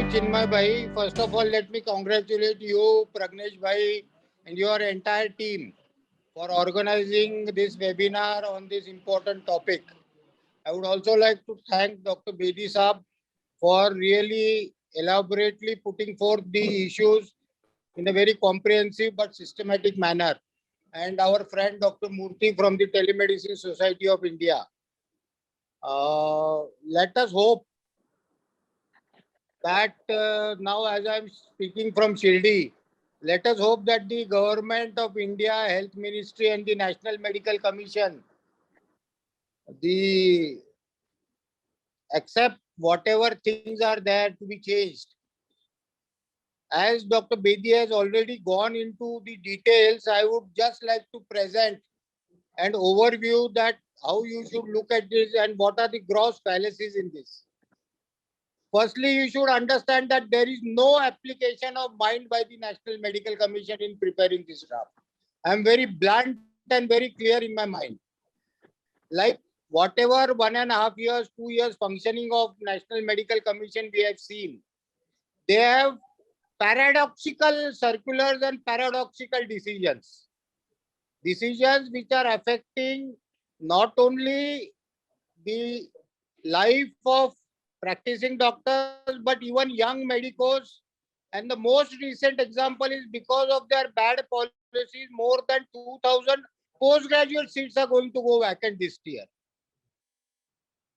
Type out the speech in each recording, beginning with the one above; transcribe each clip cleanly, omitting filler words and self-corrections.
Chinmay Bhai. First of all, let me congratulate you, Pragnesh Bhai, and your entire team for organizing this webinar on this important topic. I would also like to thank Dr. Bedi Saab for really elaborately putting forth the issues in a very comprehensive but systematic manner. And our friend Dr. Murthy from the Telemedicine Society of India. Let us hope that now, as I'm speaking from Shirdi, let us hope that the government of India, Health Ministry, and the National Medical Commission, the accept whatever things are there to be changed. As Dr. Bedi has already gone into the details, I would just like to present an overview that how you should look at this and what are the gross fallacies in this. Firstly, you should understand that there is no application of mind by the National Medical Commission in preparing this draft. I am very blunt and very clear in my mind. Like whatever 1.5 years, 2 years functioning of National Medical Commission we have seen, they have paradoxical circulars and paradoxical decisions. Decisions which are affecting not only the life of practicing doctors, but even young medicos. And the most recent example is because of their bad policies, more than 2,000 postgraduate seats are going to go vacant this year.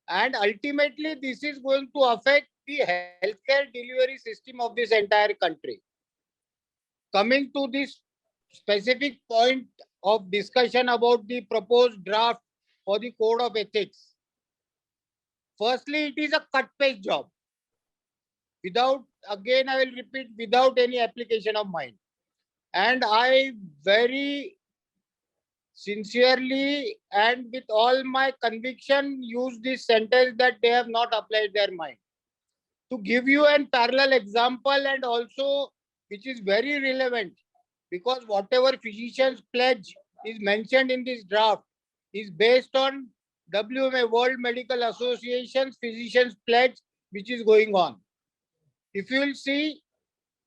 And ultimately, this is going to affect the healthcare delivery system of this entire country. Coming to this specific point of discussion about the proposed draft for the Code of Ethics. Firstly, it is a cut-paste job. Without, again, I will repeat, without any application of mind. And I very sincerely and with all my conviction use this sentence that they have not applied their mind. To give you a parallel example and also which is very relevant, because whatever physicians pledge is mentioned in this draft is based on WMA, World Medical Association's physicians pledge, which is going on. If you will see,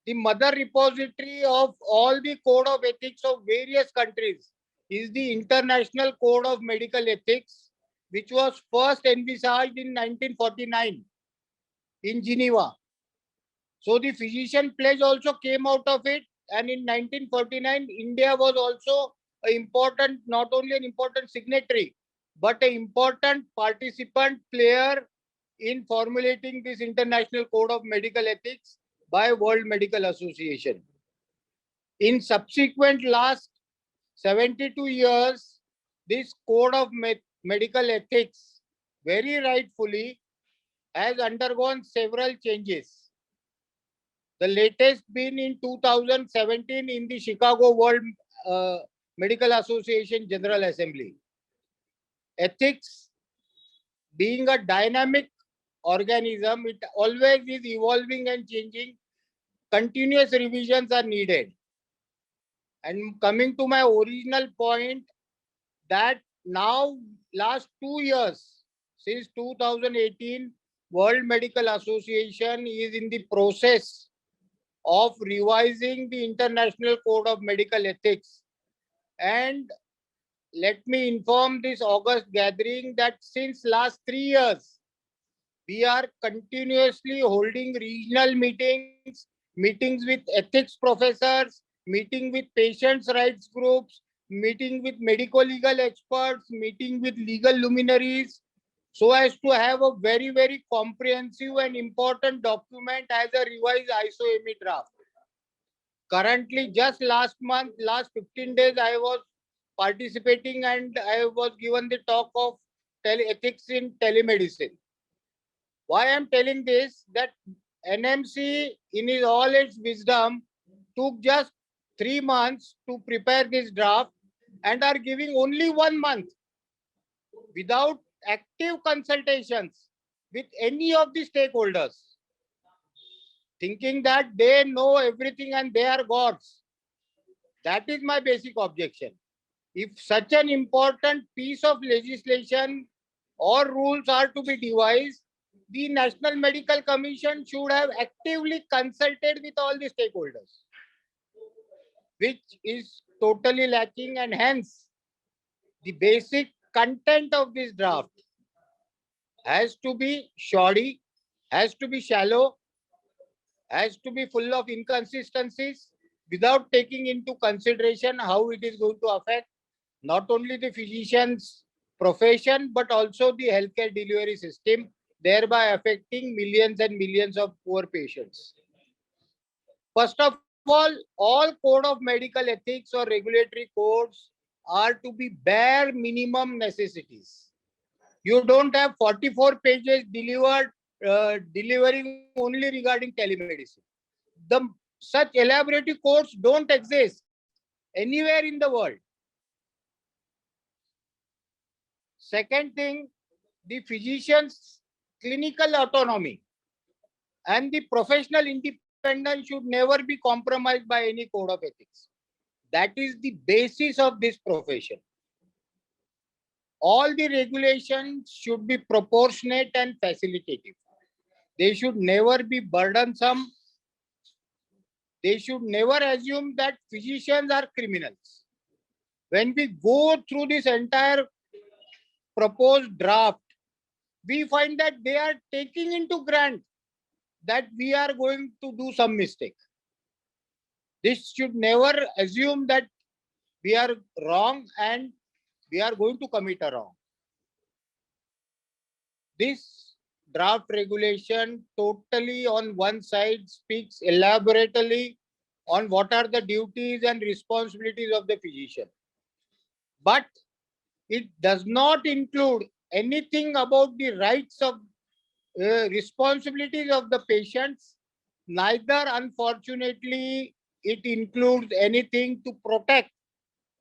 the mother repository of all the code of ethics of various countries is the International Code of Medical Ethics, which was first envisaged in 1949 in Geneva. So the physician pledge also came out of it, and in 1949, India was also an important, not only an important signatory, but an important participant player in formulating this International Code of Medical Ethics by World Medical Association. In subsequent last 72 years, this Code of Medical Ethics very rightfully has undergone several changes. The latest being in 2017 in the Chicago World Medical Association General Assembly. Ethics being a dynamic organism, it always is evolving and changing. Continuous revisions are needed. And coming to my original point, that now last 2 years, since 2018, World Medical Association is in the process of revising the International Code of Medical Ethics. And let me inform this August gathering that since last 3 years, we are continuously holding regional meetings, meetings with ethics professors, meeting with patients' rights groups, meeting with medico-legal experts, meeting with legal luminaries, so as to have a very, very comprehensive and important document as a revised ISO-ME draft. Currently, just last month, last 15 days, I was participating and I was given the talk of ethics in telemedicine. Why I am telling this, that NMC in all its wisdom took just 3 months to prepare this draft and are giving only 1 month without active consultations with any of the stakeholders, thinking that they know everything and they are gods. That is my basic objection. If such an important piece of legislation or rules are to be devised, the National Medical Commission should have actively consulted with all the stakeholders, which is totally lacking, and hence the basic content of this draft has to be shoddy, has to be shallow, has to be full of inconsistencies without taking into consideration how it is going to affect not only the physician's profession but also the healthcare delivery system, thereby affecting millions and millions of poor patients. First of all code of medical ethics or regulatory codes are to be bare minimum necessities. You don't have 44 pages delivering only regarding telemedicine. The such elaborate codes don't exist anywhere in the world. Second thing, the physician's clinical autonomy and the professional independence should never be compromised by any code of ethics. That is the basis of this profession. All the regulations should be proportionate and facilitative. They should never be burdensome. They should never assume that physicians are criminals. When we go through this entire proposed draft, we find that they are taking into grant that we are going to do some mistake. This should never assume that we are wrong and we are going to commit a wrong. This draft regulation totally on one side speaks elaborately on what are the duties and responsibilities of the physician. But it does not include anything about the rights of responsibilities of the patients. Neither, unfortunately, it includes anything to protect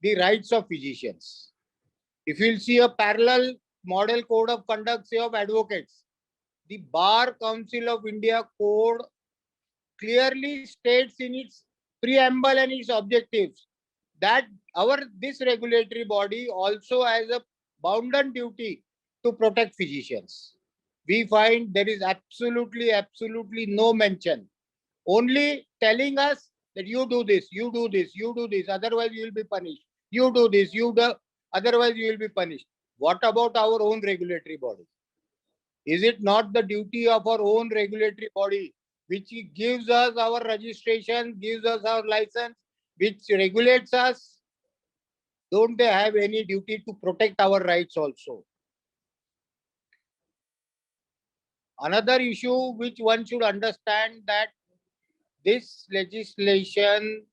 the rights of physicians. If you'll see a parallel model code of conduct, say of advocates, the Bar Council of India code clearly states in its preamble and its objectives that this regulatory body also has a bounden duty to protect physicians. We find there is absolutely no mention, only telling us that you do this, you do this, you do this, otherwise you will be punished. You do this, otherwise you will be punished. What about our own regulatory body? Is it not the duty of our own regulatory body, which gives us our registration, gives us our license, which regulates us? Don't they have any duty to protect our rights also? Another issue which one should understand, that this legislation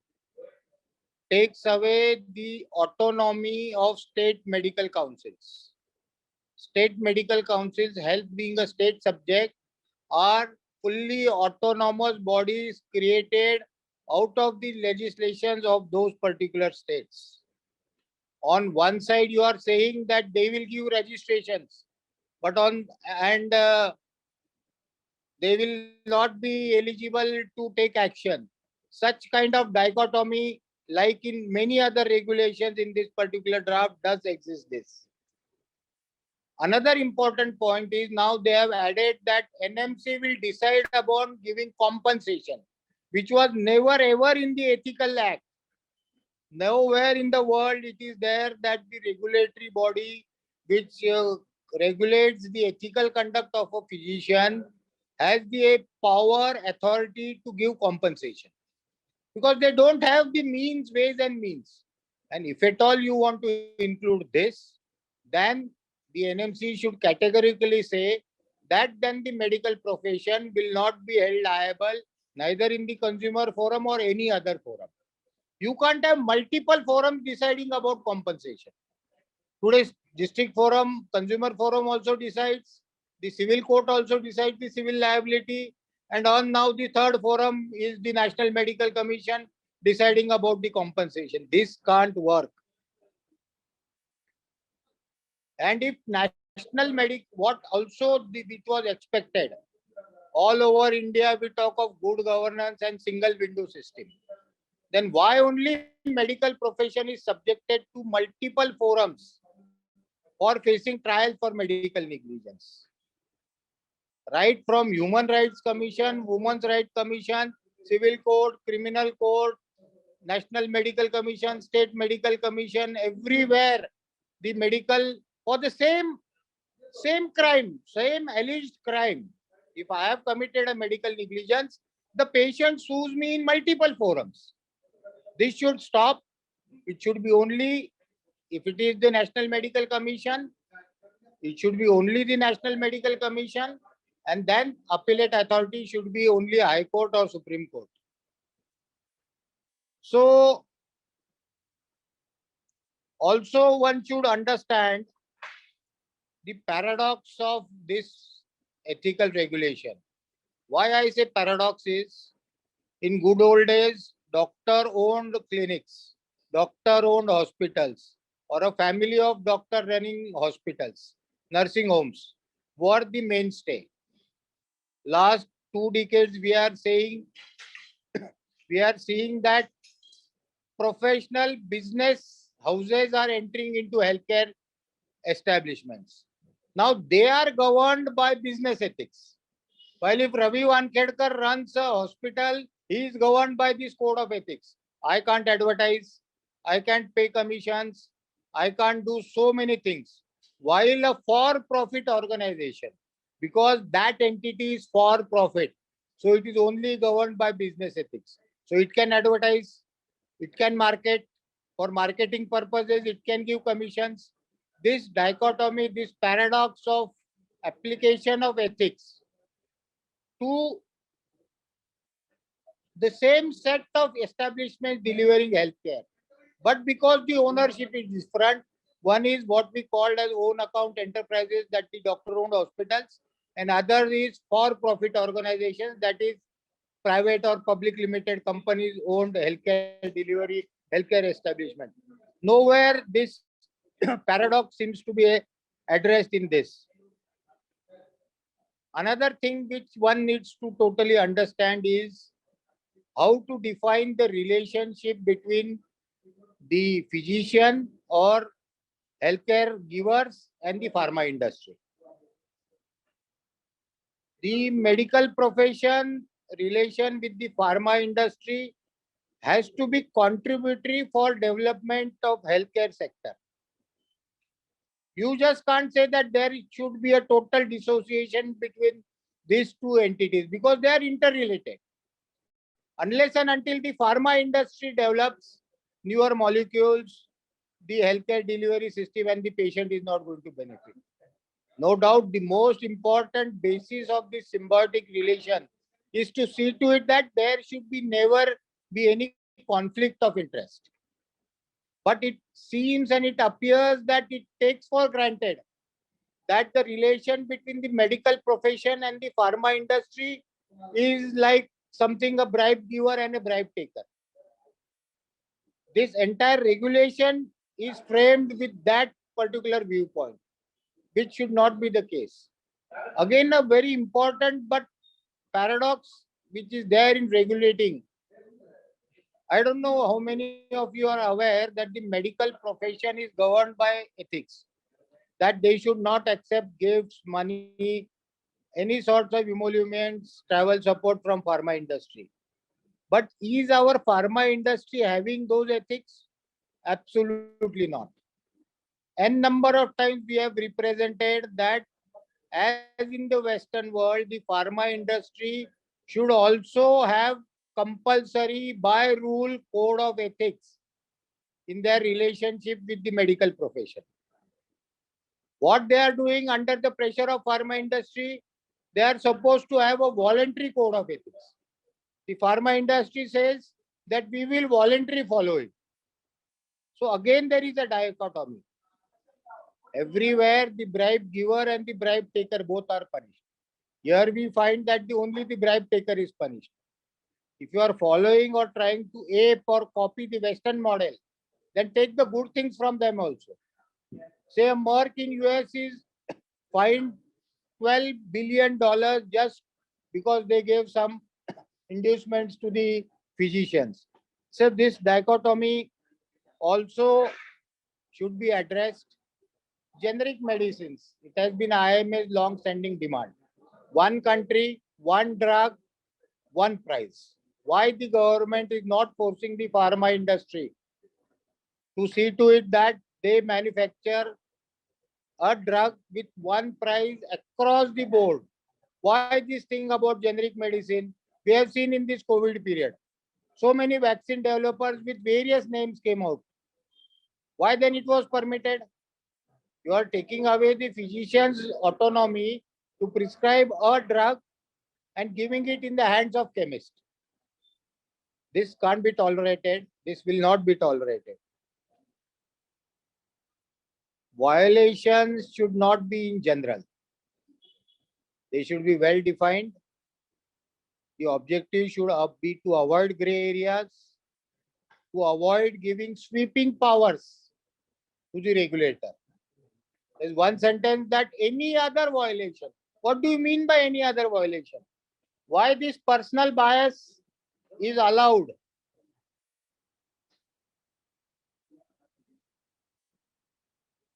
takes away the autonomy of state medical councils. State medical councils, health being a state subject, are fully autonomous bodies created out of the legislations of those particular states. On one side, you are saying that they will give registrations, but they will not be eligible to take action. Such kind of dichotomy, like in many other regulations in this particular draft, does exist this. Another important point is now they have added that NMC will decide upon giving compensation, which was never ever in the ethical act. Nowhere in the world it is there that the regulatory body which regulates the ethical conduct of a physician has the power, authority to give compensation, because they don't have the means, ways and means. And if at all you want to include this, then the NMC should categorically say that then the medical profession will not be held liable neither in the consumer forum or any other forum. You can't have multiple forums deciding about compensation. Today's district forum, consumer forum also decides, the civil court also decides the civil liability, and on now the third forum is the National Medical Commission deciding about the compensation. This can't work. And if what also it was expected, all over India we talk of good governance and single window system. Then why only medical profession is subjected to multiple forums for facing trial for medical negligence? right from Human Rights Commission, Women's Rights Commission, Civil Code, Criminal Code, National Medical Commission, State Medical Commission, everywhere the medical for the same crime, same alleged crime. If I have committed a medical negligence, the patient sues me in multiple forums. This should stop. It should be only, if it is the National Medical Commission, it should be only the National Medical Commission, and then appellate authority should be only High Court or Supreme Court. So also one should understand the paradox of this ethical regulation. Why I say paradox is, in good old days, doctor-owned clinics, doctor-owned hospitals, or a family of doctor running hospitals, nursing homes, were the mainstay. Last 2 decades, we are seeing that professional business houses are entering into healthcare establishments. Now they are governed by business ethics. While if Ravi Vankhedkar runs a hospital, he is governed by this code of ethics. I can't advertise, I can't pay commissions, I can't do so many things. While a for-profit organization, because that entity is for profit, so it is only governed by business ethics. So it can advertise, it can market, for marketing purposes, it can give commissions. This dichotomy, this paradox of application of ethics to the same set of establishments delivering healthcare. But because the ownership is different, one is what we called as own account enterprises, that the doctor-owned hospitals, and other is for-profit organizations, that is private or public limited companies owned healthcare delivery, healthcare establishment. Nowhere this paradox seems to be addressed in this. Another thing which one needs to totally understand is how to define the relationship between the physician or healthcare givers and the pharma industry. The medical profession relation with the pharma industry has to be contributory for development of healthcare sector. You just can't say that there should be a total dissociation between these two entities, because they are interrelated. Unless and until the pharma industry develops newer molecules, the healthcare delivery system and the patient is not going to benefit. No doubt, the most important basis of this symbiotic relation is to see to it that there should be never be any conflict of interest. But it seems and it appears that it takes for granted that the relation between the medical profession and the pharma industry is like something a bribe giver and a bribe taker. This entire regulation is framed with that particular viewpoint, which should not be the case. Again, a very important but paradox which is there in regulating. I don't know how many of you are aware that the medical profession is governed by ethics, that they should not accept gifts, money, any sorts of emoluments, travel support from pharma industry. But is our pharma industry having those ethics? Absolutely not. N number of times we have represented that as in the Western world, the pharma industry should also have compulsory by rule code of ethics in their relationship with the medical profession. What they are doing under the pressure of pharma industry, they are supposed to have a voluntary code of ethics. The pharma industry says that we will voluntarily follow it. So again, there is a dichotomy. Everywhere the bribe giver and the bribe taker both are punished. Here we find that only the bribe taker is punished. If you are following or trying to ape or copy the Western model, then take the good things from them also. Say a Merck in US is fined $12 billion just because they gave some inducements to the physicians. So this dichotomy also should be addressed. Generic medicines, it has been IMA's long-standing demand. One country, one drug, one price. Why the government is not forcing the pharma industry to see to it that they manufacture a drug with one price across the board? Why this thing about generic medicine? We have seen in this COVID period. So many vaccine developers with various names came out. Why then it was permitted? You are taking away the physician's autonomy to prescribe a drug and giving it in the hands of chemist. This can't be tolerated. This will not be tolerated. Violations should not be in general. They should be well defined. The objective should be to avoid gray areas, to avoid giving sweeping powers to the regulator. There's one sentence that any other violation. What do you mean by any other violation? Why this personal bias is allowed?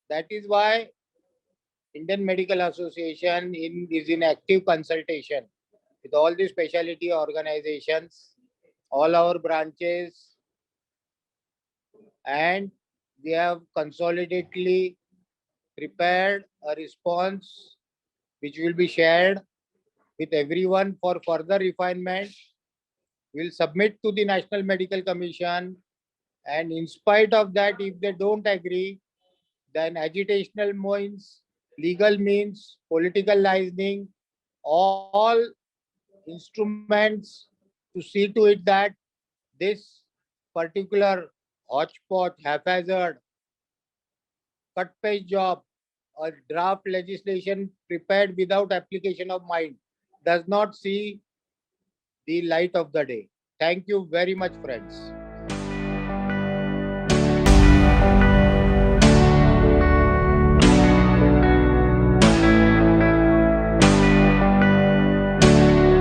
That is why Indian Medical Association is in active consultation with all the specialty organizations, all our branches, and we have consolidatedly prepared a response which will be shared with everyone for further refinement. We'll submit to the National Medical Commission, and in spite of that, if they don't agree, then agitational means, legal means, political listening, all instruments to see to it that this particular hodgepodge, haphazard, cut page job, or draft legislation prepared without application of mind does not see the light of the day. Thank you very much, friends.